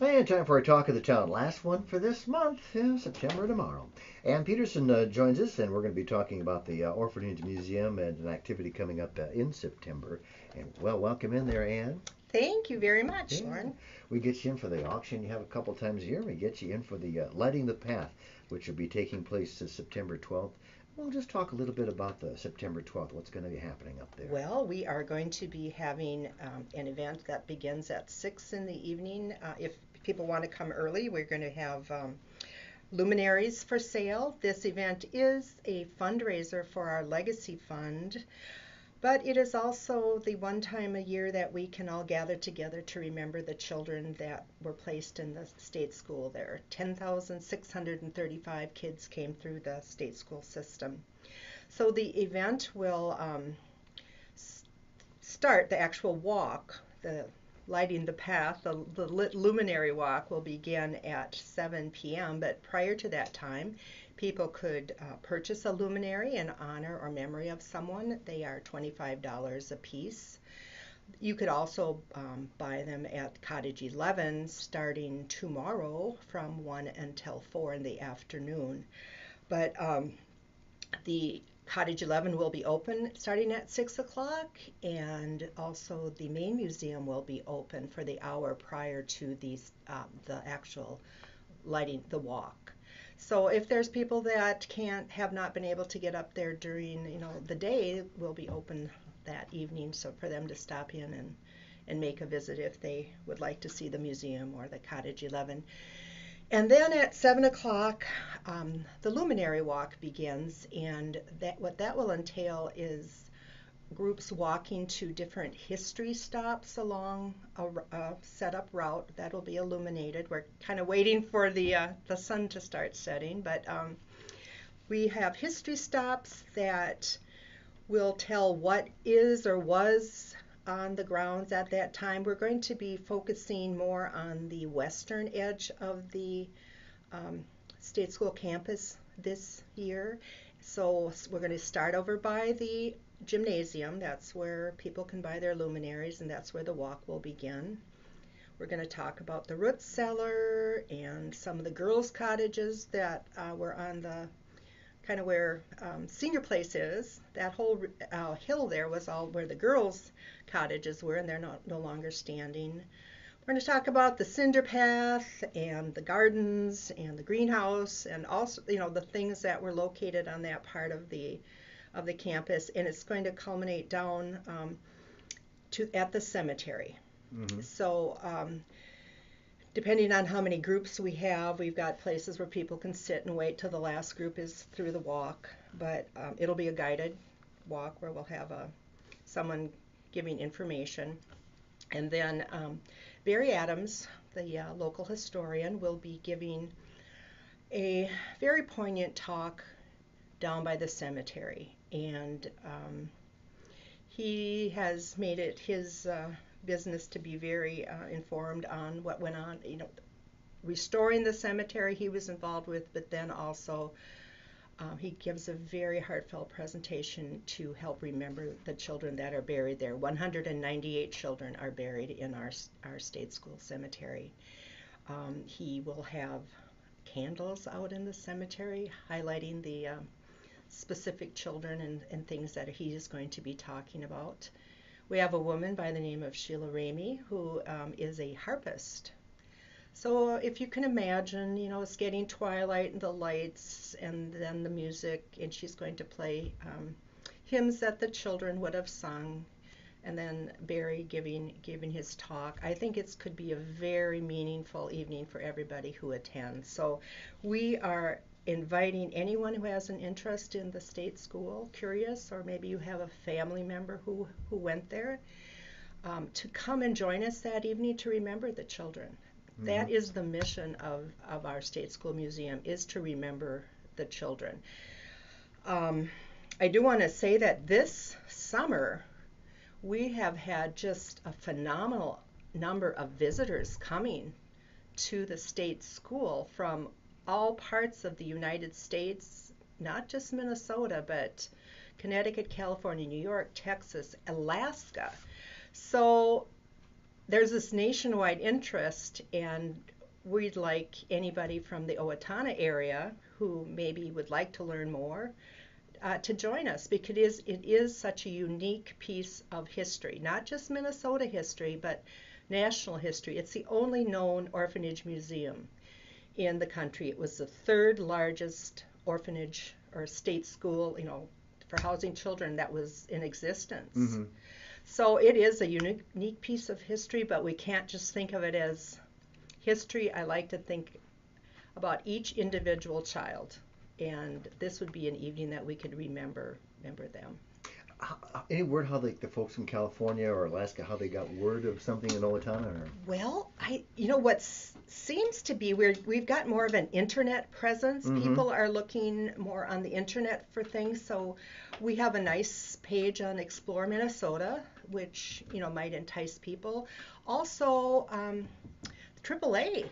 And time for our talk of the town. Last one for this month, September tomorrow. Ann Peterson joins us, and we're going to be talking about the Orphanage Museum and an activity coming up in September. And well, welcome in there, Ann. Thank you very much, Yeah, Lauren. we get you in for the auction you have a couple times a year. We get you in for the Lighting the Path, which will be taking place September 12th. We'll just talk a little bit about the September 12th. What's going to be happening up there? Well, we are going to be having an event that begins at 6 in the evening. If people want to come early, we're going to have luminaries for sale. This event is a fundraiser for our legacy fund, but it is also the one time a year that we can all gather together to remember the children that were placed in the state school there. 10,635 kids came through the state school system. So the event will start the actual walk, the lighting the path, the luminary walk will begin at 7 p.m. But prior to that time, people could purchase a luminary in honor or memory of someone. They are $25 a piece. You could also buy them at Cottage 11 starting tomorrow from 1 until 4 in the afternoon. But the Cottage 11 will be open starting at 6 o'clock, and also the main museum will be open for the hour prior to the actual lighting the walk. So if there's people that have not been able to get up there during the day, will be open that evening, so for them to stop in and make a visit if they would like to see the museum or the Cottage 11. And then at 7 o'clock, the Luminary Walk begins, and what that will entail is groups walking to different history stops along a set up route that will be illuminated. We're kind of waiting for the sun to start setting, but we have history stops that will tell what is or was on the grounds at that time. We're going to be focusing more on the western edge of the state school campus this year. So we're going to start over by the gymnasium. That's where people can buy their luminaries, and that's where the walk will begin. We're going to talk about the root cellar and some of the girls' cottages that were on the kind of where Senior Place is. That whole hill there was all where the girls' cottages were, and they're no longer standing. We're going to talk about the cinder path and the gardens and the greenhouse, and also the things that were located on that part of the campus. And it's going to culminate down to at the cemetery. Mm-hmm. So depending on how many groups we have, we've got places where people can sit and wait till the last group is through the walk. But it'll be a guided walk where we'll have someone giving information. And then Barry Adams, the local historian, will be giving a very poignant talk down by the cemetery. And he has made it his business to be very informed on what went on, restoring the cemetery he was involved with, but then also he gives a very heartfelt presentation to help remember the children that are buried there. 198 children are buried in our state school cemetery. He will have candles out in the cemetery highlighting the specific children and things that he is going to be talking about. We have a woman by the name of Sheila Ramey who is a harpist. So if you can imagine, it's getting twilight and the lights and then the music, and she's going to play hymns that the children would have sung, and then Barry giving his talk. I think it could be a very meaningful evening for everybody who attends. So we are inviting anyone who has an interest in the state school, curious, or maybe you have a family member who went there, to come and join us that evening to remember the children. Mm-hmm. That is the mission of our state school museum, is to remember the children. I do want to say that this summer we have had just a phenomenal number of visitors coming to the state school from all parts of the United States, not just Minnesota, but Connecticut, California, New York, Texas, Alaska. So there's this nationwide interest, and we'd like anybody from the Owatonna area who maybe would like to learn more to join us, because it is such a unique piece of history, not just Minnesota history, but national history. It's the only known orphanage museum in the country. It was the third largest orphanage or state school, for housing children that was in existence. Mm-hmm. So it is a unique piece of history, but we can't just think of it as history. I like to think about each individual child, and this would be an evening that we could remember them. Any word how the folks in California or Alaska, how they got word of something in Owatonna? Or? Well, what seems to be we've got more of an internet presence. Mm-hmm. People are looking more on the internet for things. So we have a nice page on Explore Minnesota, which might entice people. Also, AAA.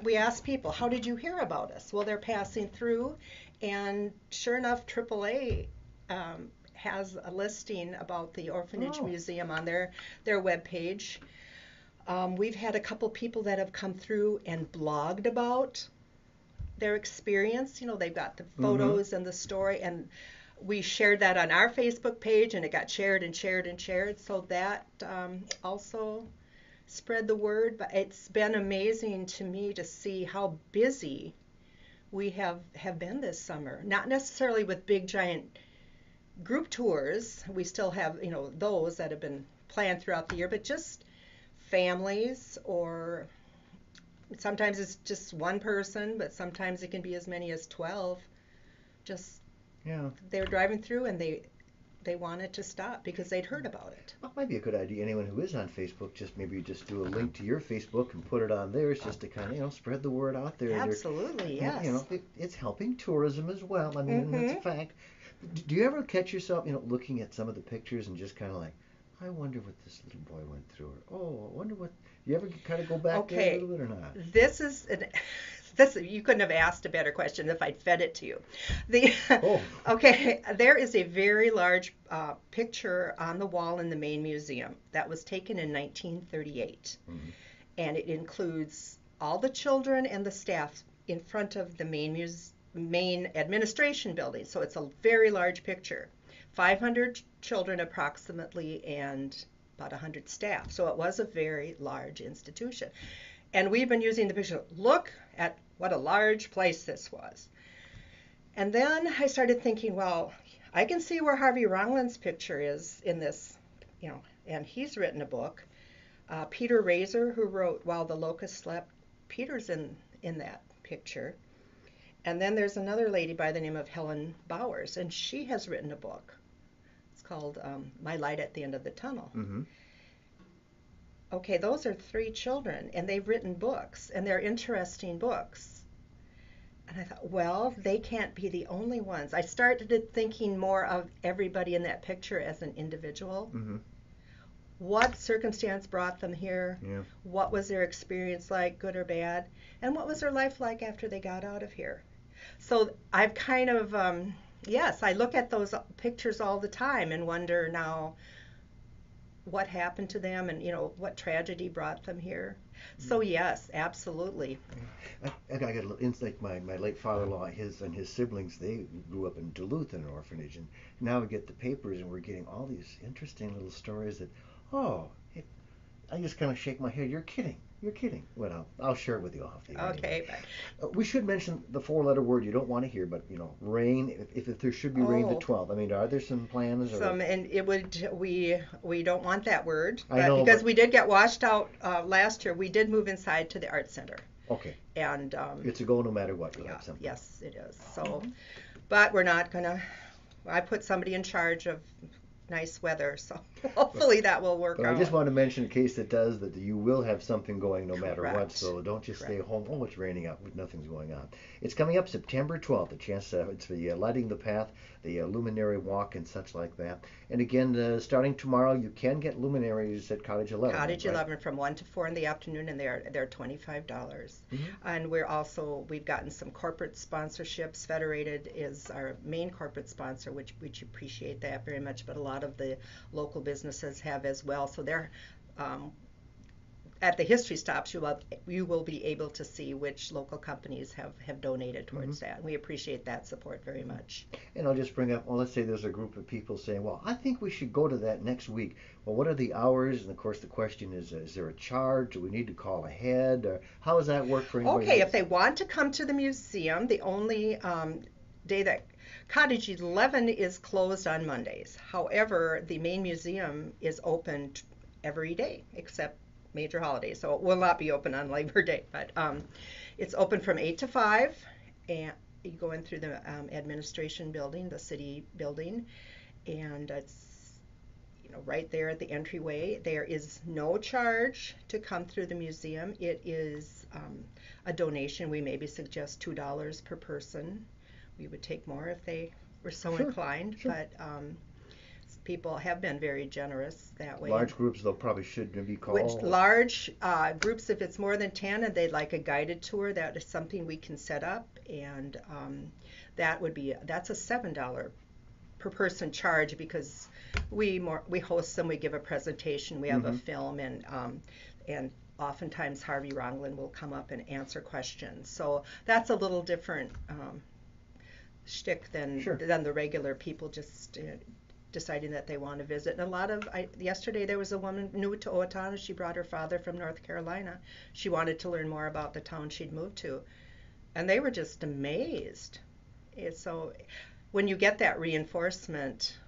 We asked people, how did you hear about us? Well, they're passing through, and sure enough, AAA has a listing about the Orphanage Museum on their webpage. We've had a couple people that have come through and blogged about their experience. They've got the photos Mm-hmm. and the story, and we shared that on our Facebook page, and it got shared and shared and shared. So that also spread the word. But it's been amazing to me to see how busy we have been this summer. Not necessarily with big giant group tours. We still have those that have been planned throughout the year, but just families, or sometimes it's just one person, but sometimes it can be as many as 12. Just they were driving through, and they wanted to stop because they'd heard about it. That might be a good idea. Anyone who is on Facebook, maybe just do a link to your Facebook and put it on theirs, just to kind of spread the word out there. Absolutely, yes. It's helping tourism as well. I mean, that's a fact. Do you ever catch yourself, looking at some of the pictures and just kind of like, I wonder what this little boy went through, or I wonder what? You ever kind of go back there a little bit or not? This you couldn't have asked a better question if I'd fed it to you. Okay, there is a very large picture on the wall in the main museum that was taken in 1938, and it includes all the children and the staff in front of the main administration building. So it's a very large picture. 500 children approximately, and about 100 staff. So it was a very large institution. And we've been using the picture. Look at what a large place this was. And then I started thinking, well, I can see where Harvey Rongland's picture is in this, and he's written a book. Peter Razor, who wrote While the Locusts Slept, Peter's in that picture. And then there's another lady by the name of Helen Bowers, and she has written a book. It's called My Light at the End of the Tunnel. Mm-hmm. Okay, those are 3 children, and they've written books, and they're interesting books. And I thought, well, they can't be the only ones. I started thinking more of everybody in that picture as an individual. Mm-hmm. What circumstance brought them here? Yeah. What was their experience like, good or bad? And what was their life like after they got out of here? So I've kind of, I look at those pictures all the time and wonder now what happened to them, and what tragedy brought them here. So yes, absolutely. I got a little insight. My late father-in-law, his siblings, they grew up in Duluth in an orphanage, and now we get the papers and we're getting all these interesting little stories that, I just kind of shake my head. You're kidding. Well, I'll share it with you off the air. Okay. Anyway. We should mention the 4-letter word you don't want to hear, but rain. If there should be rain the 12th. I mean, are there some plans? And it would. We don't want that word. I know, because we did get washed out last year. We did move inside to the art center. Okay. And it's a go no matter what. You'll have something. Yes, it is. So, but we're not gonna. I put somebody in charge of nice weather, so hopefully that will work out. I just want to mention, in case it does, that you will have something going no matter what, Correct. so don't just stay home. Oh, it's raining out, nothing's going on. It's coming up September 12th, it's the Lighting the Path, the Luminary Walk and such like that. And again, starting tomorrow, you can get luminaries at Cottage 11. Cottage right? 11 from 1 to 4 in the afternoon, and they're $25. Mm-hmm. And we've gotten some corporate sponsorships. Federated is our main corporate sponsor, which appreciate that very much, but a lot of the local businesses have as well. So at the history stops, you will be able to see which local companies have donated towards that. And we appreciate that support very much. And I'll just bring up, well, let's say there's a group of people saying, well, I think we should go to that next week. Well, what are the hours? And of course, the question is there a charge? Do we need to call ahead? Or how does that work for anybody? Okay, if they want to come to the museum, the only day that Cottage 11 is closed on Mondays. However, the main museum is open every day except major holidays, so it will not be open on Labor Day, but it's open from 8 to 5, and you go in through the administration building, the city building, and it's right there at the entryway. There is no charge to come through the museum. It is a donation. We maybe suggest $2 per person. We would take more if they were so inclined, but people have been very generous that way. Large groups, though, probably should be called. Large groups, if it's more than 10 and they'd like a guided tour, that is something we can set up, and that's a $7 per person charge, because we host them, we give a presentation, we have a film, and oftentimes Harvey Ronglin will come up and answer questions. So that's a little different shtick than the regular people just deciding that they want to visit. And yesterday there was a woman new to Owatonna. She brought her father from North Carolina. She wanted to learn more about the town she'd moved to, and they were just amazed. So when you get that reinforcement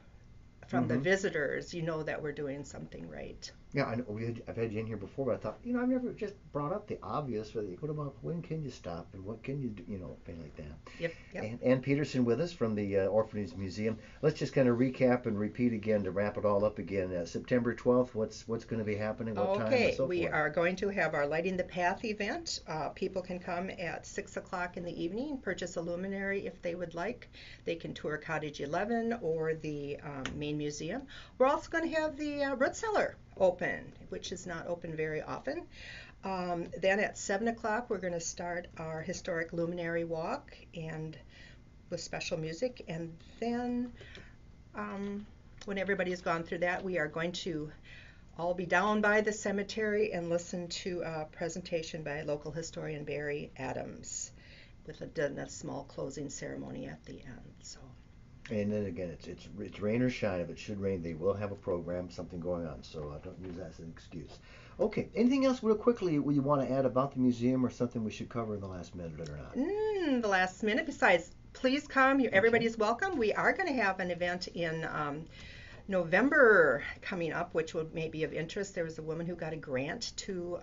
from the visitors, you know that we're doing something right. Yeah, I know I've had you in here before, but I thought, I've never just brought up the obvious. What about when can you stop and what can you do, things like that. Yep. And Peterson with us from the Orphanage Museum. Let's just kind of recap and repeat again to wrap it all up again. September 12th, what's going to be happening? What time and so forth? We are going to have our Lighting the Path event. People can come at 6 o'clock in the evening, purchase a luminary if they would like. They can tour Cottage 11 or the main museum. We're also going to have the root cellar open, which is not open very often. Then at 7 o'clock we're going to start our historic luminary walk and with special music, and then when everybody's gone through that, we are going to all be down by the cemetery and listen to a presentation by local historian Barry Adams with a small closing ceremony at the end. And then again, it's rain or shine. If it should rain, they will have a program, something going on. So don't use that as an excuse. Okay. Anything else real quickly you want to add about the museum, or something we should cover in the last minute or not? The last minute. Besides, please come. Everybody's welcome. We are going to have an event in November coming up, which may be of interest. There was a woman who got a grant to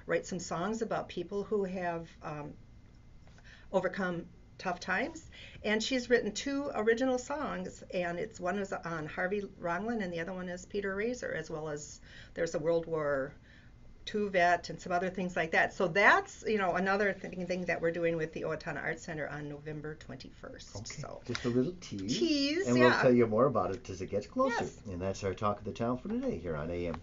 write some songs about people who have overcome tough times, and she's written 2 original songs, and one is on Harvey Ronglin and the other one is Peter Razor, as well as there's a World War II vet and some other things like that. So that's another thing that we're doing with the Owatonna Arts Center on November 21st. Okay. So just a little tease, and we'll tell you more about it as it gets closer. Yes. And that's our Talk of the Town for today here on AM